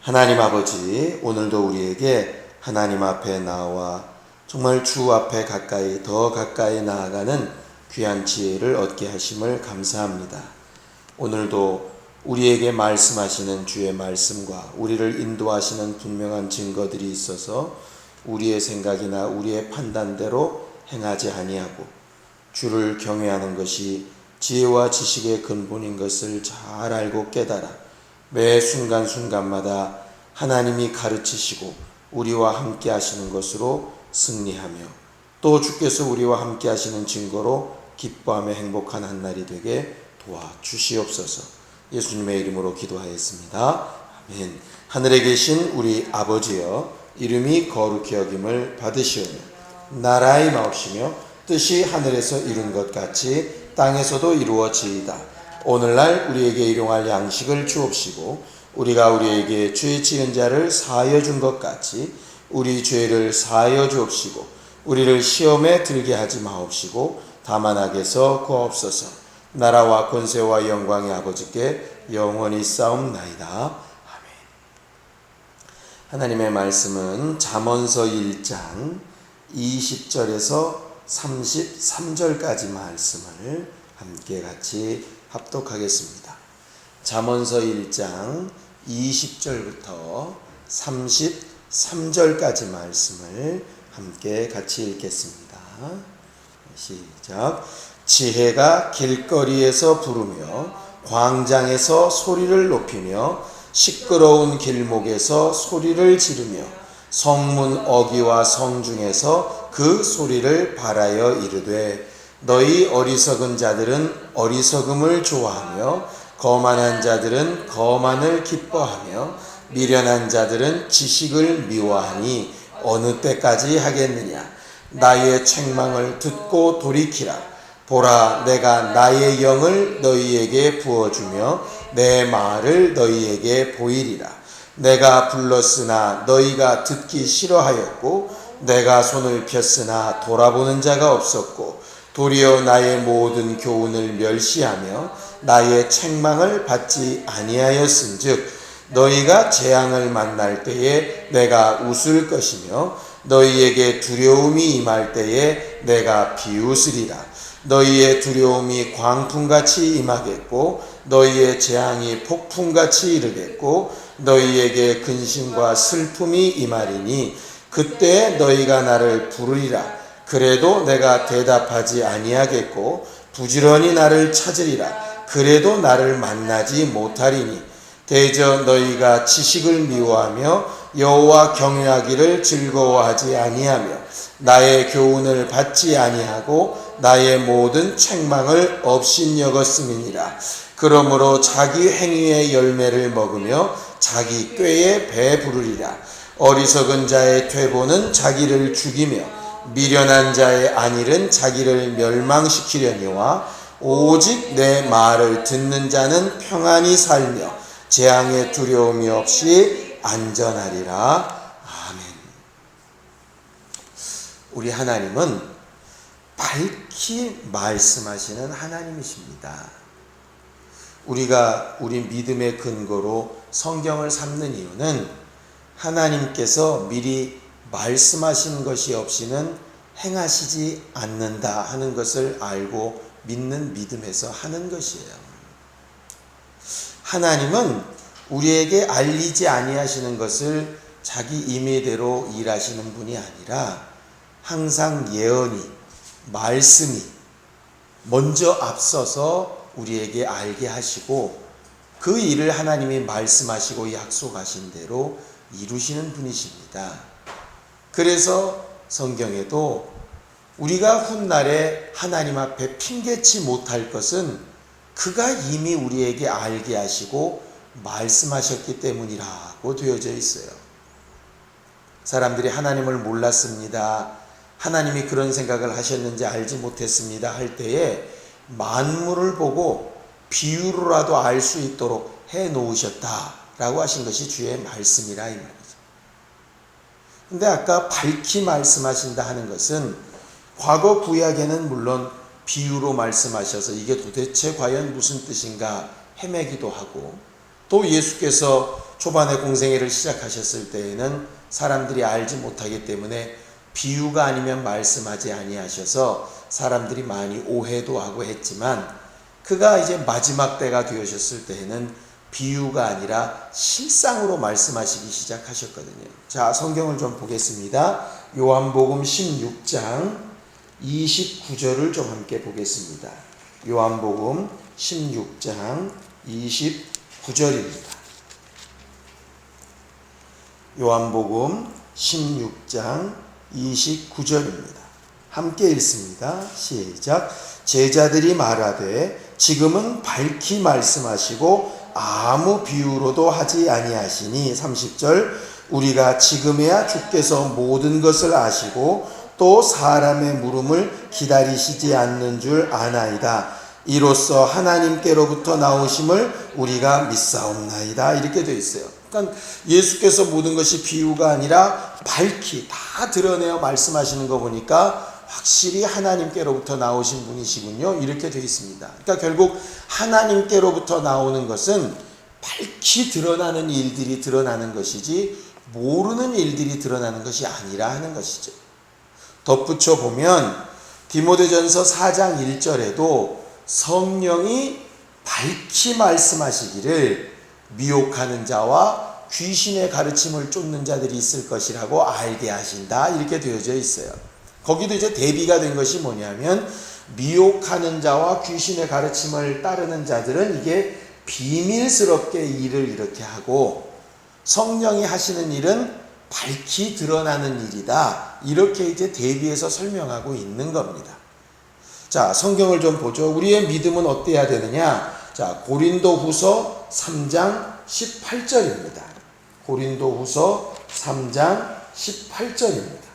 하나님 아버지, 오늘도 우리에게 하나님 앞에 나와 정말 주 앞에 더 가까이 나아가는 귀한 지혜를 얻게 하심을 감사합니다. 오늘도 우리에게 말씀하시는 주의 말씀과 우리를 인도하시는 분명한 증거들이 있어서 우리의 생각이나 우리의 판단대로 행하지 아니하고 주를 경외하는 것이 지혜와 지식의 근본인 것을 잘 알고 깨달아 매 순간순간마다 하나님이 가르치시고 우리와 함께 하시는 것으로 승리하며 또 주께서 우리와 함께 하시는 증거로 기뻐하며 행복한 한날이 되게 도와주시옵소서. 예수님의 이름으로 기도하였습니다. 아멘. 하늘에 계신 우리 아버지여, 이름이 거룩히 여김을 받으시오며 나라의 마옵시며 뜻이 하늘에서 이룬 것 같이 땅에서도 이루어지이다. 오늘날 우리에게 일용할 양식을 주옵시고 우리가 우리에게 죄 지은 자를 사하여 준 것 같이 우리 죄를 사하여 주옵시고 우리를 시험에 들게 하지 마옵시고 다만 악에서 구하옵소서. 나라와 권세와 영광의 아버지께 영원히 싸움나이다. 아멘. 하나님의 말씀은 잠언서 1장 20절에서 33절까지 말씀을 함께 같이 합독하겠습니다. 잠언서 1장 20절부터 33절까지 말씀을 함께 같이 읽겠습니다. 시작. 지혜가 길거리에서 부르며 광장에서 소리를 높이며 시끄러운 길목에서 소리를 지르며 성문 어귀와 성중에서 그 소리를 발하여 이르되 너희 어리석은 자들은 어리석음을 좋아하며 거만한 자들은 거만을 기뻐하며 미련한 자들은 지식을 미워하니 어느 때까지 하겠느냐. 나의 책망을 듣고 돌이키라. 보라, 내가 나의 영을 너희에게 부어주며 내 말을 너희에게 보이리라. 내가 불렀으나 너희가 듣기 싫어하였고 내가 손을 폈으나 돌아보는 자가 없었고 도리어 나의 모든 교훈을 멸시하며 나의 책망을 받지 아니하였은즉 너희가 재앙을 만날 때에 내가 웃을 것이며 너희에게 두려움이 임할 때에 내가 비웃으리라. 너희의 두려움이 광풍같이 임하겠고 너희의 재앙이 폭풍같이 이르겠고 너희에게 근심과 슬픔이 임하리니 그때 너희가 나를 부르리라. 그래도 내가 대답하지 아니하겠고 부지런히 나를 찾으리라. 그래도 나를 만나지 못하리니 대저 너희가 지식을 미워하며 여호와 경외하기를 즐거워하지 아니하며 나의 교훈을 받지 아니하고 나의 모든 책망을 업신여겼음이니라. 그러므로 자기 행위의 열매를 먹으며 자기 꾀에 배부르리라. 어리석은 자의 퇴보는 자기를 죽이며 미련한 자의 안일은 자기를 멸망시키려니와 오직 내 말을 듣는 자는 평안히 살며 재앙의 두려움이 없이 안전하리라. 아멘. 우리 하나님은 밝히 말씀하시는 하나님이십니다. 우리가 우리 믿음의 근거로 성경을 삼는 이유는 하나님께서 미리 말씀하신 것이 없이는 행하시지 않는다 하는 것을 알고 믿는 믿음에서 하는 것이에요. 하나님은 우리에게 알리지 아니하시는 것을 자기 임의대로 일하시는 분이 아니라 항상 예언이, 말씀이 먼저 앞서서 우리에게 알게 하시고 그 일을 하나님이 말씀하시고 약속하신 대로 이루시는 분이십니다. 그래서 성경에도 우리가 훗날에 하나님 앞에 핑계치 못할 것은 그가 이미 우리에게 알게 하시고 말씀하셨기 때문이라고 되어져 있어요. 사람들이 하나님을 몰랐습니다, 하나님이 그런 생각을 하셨는지 알지 못했습니다 할 때에 만물을 보고 비유로라도 알 수 있도록 해놓으셨다라고 하신 것이 주의 말씀이라 이 말이죠. 근데 아까 밝히 말씀하신다 하는 것은 과거 구약에는 물론 비유로 말씀하셔서 이게 도대체 과연 무슨 뜻인가 헤매기도 하고 또 예수께서 초반에 공생애를 시작하셨을 때에는 사람들이 알지 못하기 때문에 비유가 아니면 말씀하지 아니하셔서 사람들이 많이 오해도 하고 했지만, 그가 이제 마지막 때가 되셨을 때에는 비유가 아니라 실상으로 말씀하시기 시작하셨거든요. 자, 성경을 좀 보겠습니다. 요한복음 16장 29절을 좀 함께 보겠습니다. 요한복음 16장 29절입니다. 요한복음 16장 29절입니다. 함께 읽습니다. 시작. 제자들이 말하되 지금은 밝히 말씀하시고 아무 비유로도 하지 아니하시니 30절 우리가 지금에야 주께서 모든 것을 아시고 또 사람의 물음을 기다리시지 않는 줄 아나이다. 이로써 하나님께로부터 나오심을 우리가 믿사옵나이다. 이렇게 되어 있어요. 그러니까 예수께서 모든 것이 비유가 아니라 밝히 다 드러내어 말씀하시는 거 보니까 확실히 하나님께로부터 나오신 분이시군요. 이렇게 되어 있습니다. 그러니까 결국 하나님께로부터 나오는 것은 밝히 드러나는 일들이 드러나는 것이지 모르는 일들이 드러나는 것이 아니라 하는 것이죠. 덧붙여 보면 디모데전서 4장 1절에도 성령이 밝히 말씀하시기를 미혹하는 자와 귀신의 가르침을 쫓는 자들이 있을 것이라고 알게 하신다. 이렇게 되어져 있어요. 거기도 이제 대비가 된 것이 뭐냐면 미혹하는 자와 귀신의 가르침을 따르는 자들은 이게 비밀스럽게 일을 이렇게 하고 성령이 하시는 일은 밝히 드러나는 일이다. 이렇게 이제 대비해서 설명하고 있는 겁니다. 자, 성경을 좀 보죠. 우리의 믿음은 어때야 되느냐? 자, 고린도후서 3장 18절입니다. 고린도후서 3장 18절입니다.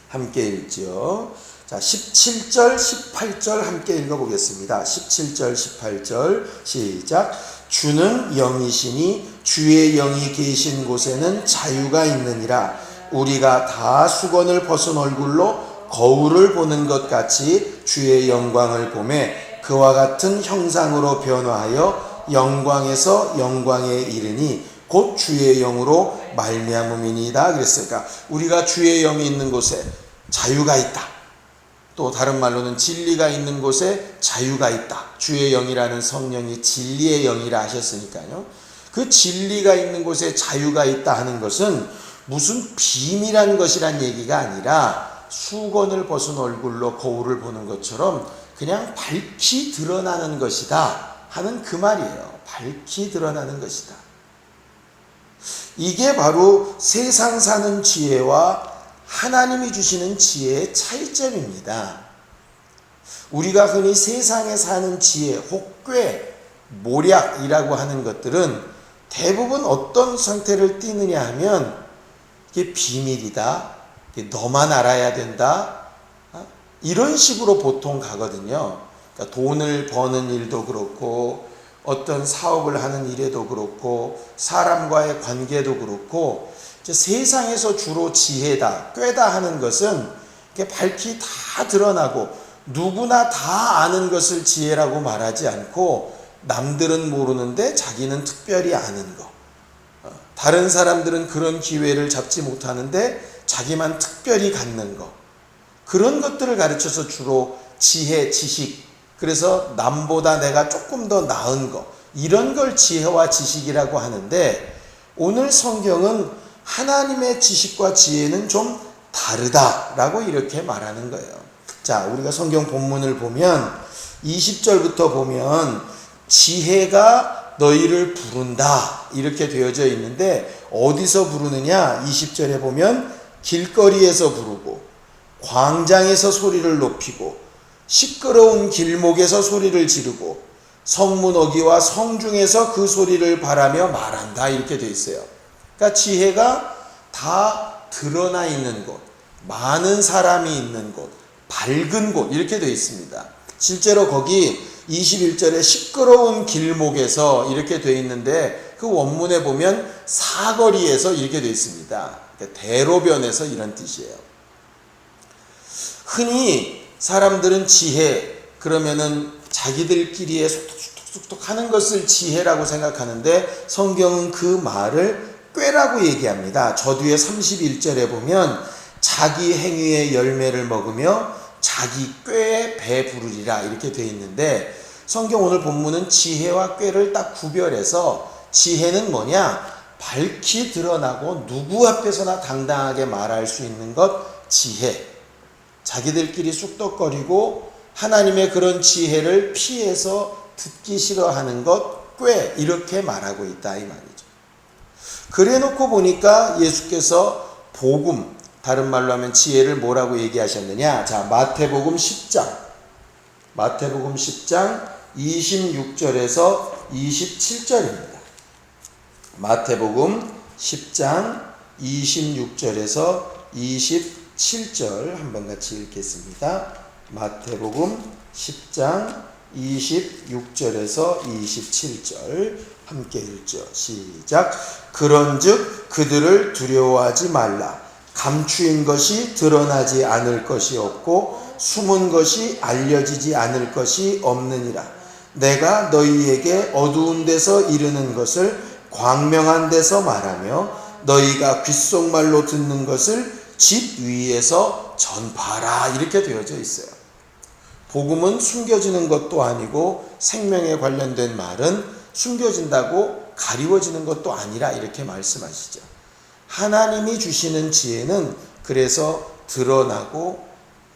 함께 읽죠. 자, 17절, 18절 함께 읽어보겠습니다. 17절, 18절 시작. 주는 영이시니 주의 영이 계신 곳에는 자유가 있느니라. 우리가 다 수건을 벗은 얼굴로 거울을 보는 것 같이 주의 영광을 보매 그와 같은 형상으로 변화하여 영광에서 영광에 이르니 곧 주의 영으로 말미암음이니이다. 그랬으니까 우리가 주의 영이 있는 곳에 자유가 있다. 또 다른 말로는 진리가 있는 곳에 자유가 있다. 주의 영이라는 성령이 진리의 영이라 하셨으니까요. 그 진리가 있는 곳에 자유가 있다 하는 것은 무슨 비밀한 것이란 얘기가 아니라 수건을 벗은 얼굴로 거울을 보는 것처럼 그냥 밝히 드러나는 것이다 하는 그 말이에요. 밝히 드러나는 것이다. 이게 바로 세상 사는 지혜와 하나님이 주시는 지혜의 차이점입니다. 우리가 흔히 세상에 사는 지혜, 혹괴, 모략이라고 하는 것들은 대부분 어떤 상태를 띠느냐 하면 이게 비밀이다, 이게 너만 알아야 된다, 이런 식으로 보통 가거든요. 그러니까 돈을 버는 일도 그렇고 어떤 사업을 하는 일에도 그렇고 사람과의 관계도 그렇고 세상에서 주로 지혜다, 꾀다 하는 것은 이렇게 밝히 다 드러나고 누구나 다 아는 것을 지혜라고 말하지 않고 남들은 모르는데 자기는 특별히 아는 거. 다른 사람들은 그런 기회를 잡지 못하는데 자기만 특별히 갖는 거. 그런 것들을 가르쳐서 주로 지혜, 지식, 그래서 남보다 내가 조금 더 나은 거, 이런 걸 지혜와 지식이라고 하는데 오늘 성경은 하나님의 지식과 지혜는 좀 다르다라고 이렇게 말하는 거예요. 자, 우리가 성경 본문을 보면 20절부터 보면 지혜가 너희를 부른다 이렇게 되어져 있는데 어디서 부르느냐? 20절에 보면 길거리에서 부르고 광장에서 소리를 높이고 시끄러운 길목에서 소리를 지르고 성문 어귀와 성중에서 그 소리를 바라며 말한다 이렇게 되어 있어요. 그러니까 지혜가 다 드러나 있는 곳, 많은 사람이 있는 곳, 밝은 곳 이렇게 되어 있습니다. 실제로 거기 21절에 시끄러운 길목에서 이렇게 되어 있는데 그 원문에 보면 사거리에서 이렇게 되어 있습니다. 그러니까 대로변에서 이런 뜻이에요. 흔히 사람들은 지혜 그러면은 자기들끼리의 뚝뚝뚝 하는 것을 지혜라고 생각하는데 성경은 그 말을 꾀라고 얘기합니다. 저뒤에 31절에 보면 자기 행위의 열매를 먹으며 자기 꾀에 배 부르리라 이렇게 되어 있는데 성경 오늘 본문은 지혜와 꾀를 딱 구별해서 지혜는 뭐냐? 밝히 드러나고 누구 앞에서나 당당하게 말할 수 있는 것 지혜. 자기들끼리 쑥덕거리고 하나님의 그런 지혜를 피해서 듣기 싫어하는 것 꾀 이렇게 말하고 있다 이 말이죠. 그래 놓고 보니까 예수께서 복음 다른 말로 하면 지혜를 뭐라고 얘기하셨느냐? 자, 마태복음 10장 26절에서 27절입니다. 마태복음 10장 26절에서 27절 한번 같이 읽겠습니다. 마태복음 10장 26절에서 27절 함께 읽죠. 시작. 그런즉 그들을 두려워하지 말라. 감추인 것이 드러나지 않을 것이 없고 숨은 것이 알려지지 않을 것이 없느니라. 내가 너희에게 어두운 데서 이르는 것을 광명한 데서 말하며 너희가 귓속말로 듣는 것을 집 위에서 전파하라 이렇게 되어져 있어요. 복음은 숨겨지는 것도 아니고 생명에 관련된 말은 숨겨진다고 가리워지는 것도 아니라 이렇게 말씀하시죠. 하나님이 주시는 지혜는 그래서 드러나고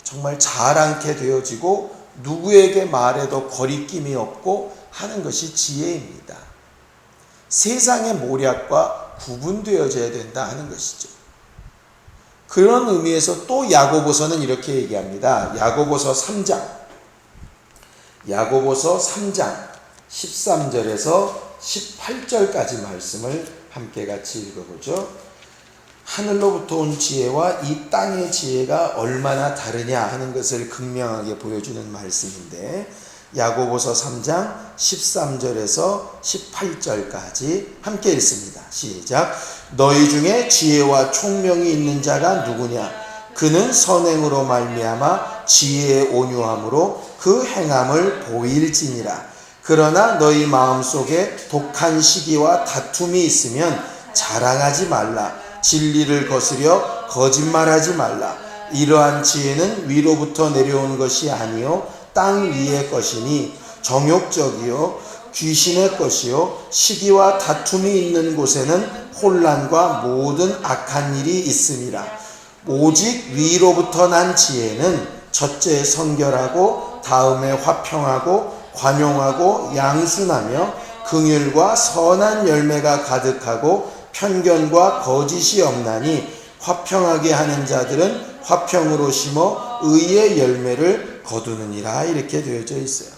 정말 자랑케 되어지고 누구에게 말해도 거리낌이 없고 하는 것이 지혜입니다. 세상의 모략과 구분되어져야 된다 하는 것이죠. 그런 의미에서 또 야고보서는 이렇게 얘기합니다. 야고보서 3장 13절에서 18절까지 말씀을 함께 같이 읽어보죠. 하늘로부터 온 지혜와 이 땅의 지혜가 얼마나 다르냐 하는 것을 극명하게 보여주는 말씀인데 야고보서 3장 13절에서 18절까지 함께 읽습니다. 시작. 너희 중에 지혜와 총명이 있는 자가 누구냐? 그는 선행으로 말미암아 지혜의 온유함으로 그 행함을 보일지니라. 그러나 너희 마음속에 독한 시기와 다툼이 있으면 자랑하지 말라. 진리를 거스려 거짓말하지 말라. 이러한 지혜는 위로부터 내려온 것이 아니요 땅 위의 것이니 정욕적이요 귀신의 것이요 시기와 다툼이 있는 곳에는 혼란과 모든 악한 일이 있음이라. 오직 위로부터 난 지혜는 첫째 성결하고 다음에 화평하고 관용하고 양순하며 긍휼과 선한 열매가 가득하고 편견과 거짓이 없나니 화평하게 하는 자들은 화평으로 심어 의의 열매를 거두느니라 이렇게 되어져 있어요.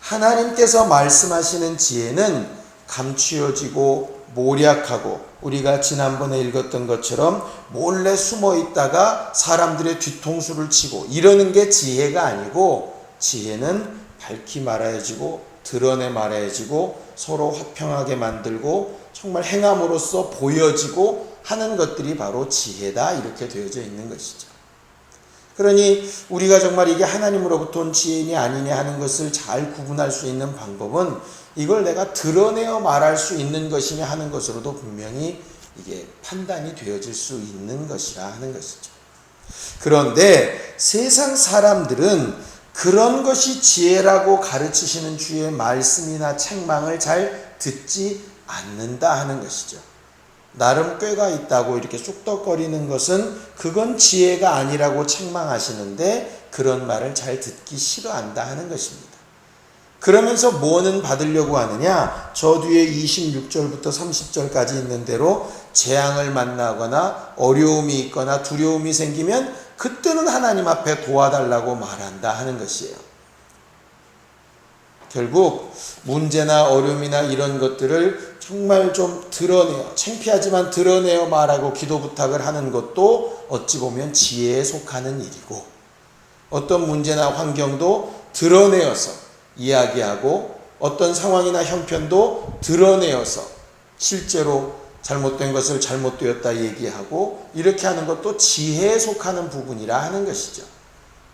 하나님께서 말씀하시는 지혜는 감추어지고 모략하고 우리가 지난번에 읽었던 것처럼 몰래 숨어 있다가 사람들의 뒤통수를 치고 이러는 게 지혜가 아니고 지혜는 밝히 말해지고 드러내 말해지고 서로 화평하게 만들고 정말 행함으로써 보여지고 하는 것들이 바로 지혜다 이렇게 되어져 있는 것이죠. 그러니 우리가 정말 이게 하나님으로부터 온 지혜냐 아니냐 하는 것을 잘 구분할 수 있는 방법은 이걸 내가 드러내어 말할 수 있는 것이냐 하는 것으로도 분명히 이게 판단이 되어질 수 있는 것이라 하는 것이죠. 그런데 세상 사람들은 그런 것이 지혜라고 가르치시는 주의 말씀이나 책망을 잘 듣지 않는다 하는 것이죠. 나름 꾀가 있다고 이렇게 쑥덕거리는 것은 그건 지혜가 아니라고 책망하시는데 그런 말을 잘 듣기 싫어한다 하는 것입니다. 그러면서 뭐는 받으려고 하느냐? 저 뒤에 26절부터 30절까지 있는 대로 재앙을 만나거나 어려움이 있거나 두려움이 생기면 그때는 하나님 앞에 도와달라고 말한다 하는 것이에요. 결국 문제나 어려움이나 이런 것들을 정말 좀 드러내어 창피하지만 드러내어 말하고 기도 부탁을 하는 것도 어찌 보면 지혜에 속하는 일이고 어떤 문제나 환경도 드러내어서 이야기하고 어떤 상황이나 형편도 드러내어서 실제로 잘못된 것을 잘못되었다 얘기하고 이렇게 하는 것도 지혜에 속하는 부분이라 하는 것이죠.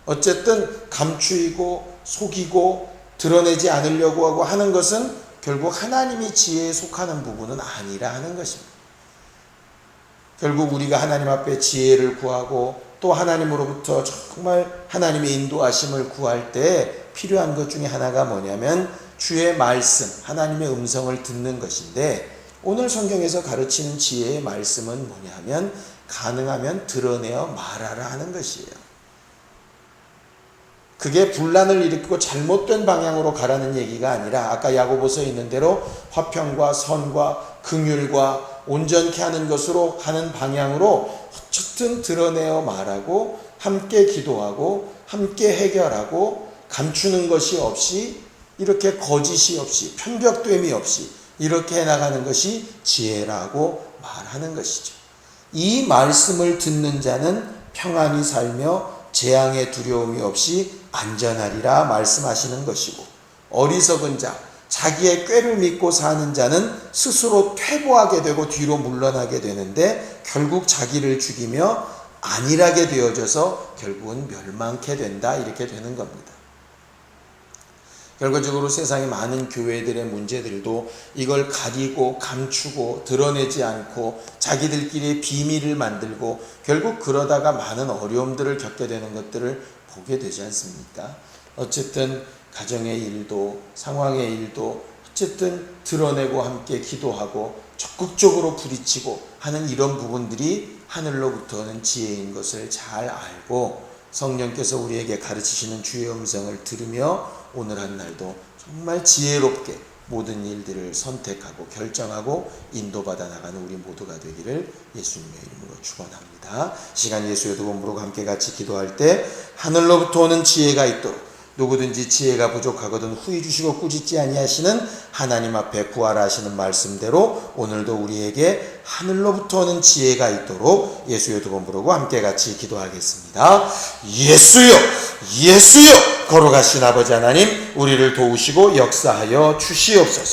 어쨌든 감추이고 속이고 드러내지 않으려고 하고 하는 것은 결국 하나님이 지혜에 속하는 부분은 아니라 하는 것입니다. 결국 우리가 하나님 앞에 지혜를 구하고 또 하나님으로부터 정말 하나님의 인도하심을 구할 때 필요한 것 중에 하나가 뭐냐면 주의 말씀, 하나님의 음성을 듣는 것인데, 오늘 성경에서 가르치는 지혜의 말씀은 뭐냐 하면 가능하면 드러내어 말하라 하는 것이에요. 그게 분란을 일으키고 잘못된 방향으로 가라는 얘기가 아니라 아까 야고보서에 있는 대로 화평과 선과 긍휼과 온전케 하는 것으로 하는 방향으로 어쨌든 드러내어 말하고 함께 기도하고 함께 해결하고 감추는 것이 없이 이렇게 거짓이 없이 편벽됨이 없이 이렇게 해나가는 것이 지혜라고 말하는 것이죠. 이 말씀을 듣는 자는 평안히 살며 재앙의 두려움이 없이 안전하리라 말씀하시는 것이고, 어리석은 자, 자기의 꾀를 믿고 사는 자는 스스로 퇴보하게 되고 뒤로 물러나게 되는데 결국 자기를 죽이며 안일하게 되어져서 결국은 멸망케 된다, 이렇게 되는 겁니다. 결과적으로 세상의 많은 교회들의 문제들도 이걸 가리고 감추고 드러내지 않고 자기들끼리 비밀을 만들고 결국 그러다가 많은 어려움들을 겪게 되는 것들을 보게 되지 않습니까? 어쨌든 가정의 일도 상황의 일도 어쨌든 드러내고 함께 기도하고 적극적으로 부딪히고 하는 이런 부분들이 하늘로부터는 지혜인 것을 잘 알고 성령께서 우리에게 가르치시는 주의 음성을 들으며 오늘 한 날도 정말 지혜롭게 모든 일들을 선택하고 결정하고 인도받아 나가는 우리 모두가 되기를 예수님의 이름으로 축원합니다. 시간 예수의 도움으로 함께 같이 기도할 때 하늘로부터 오는 지혜가 있도록, 누구든지 지혜가 부족하거든 후히 주시고 꾸짖지 아니하시는 하나님 앞에 구하라 하시는 말씀대로 오늘도 우리에게 하늘로부터 오는 지혜가 있도록 예수의 두 번 부르고 함께 같이 기도하겠습니다. 예수여, 예수여, 걸어가신 아버지 하나님, 우리를 도우시고 역사하여 주시옵소서.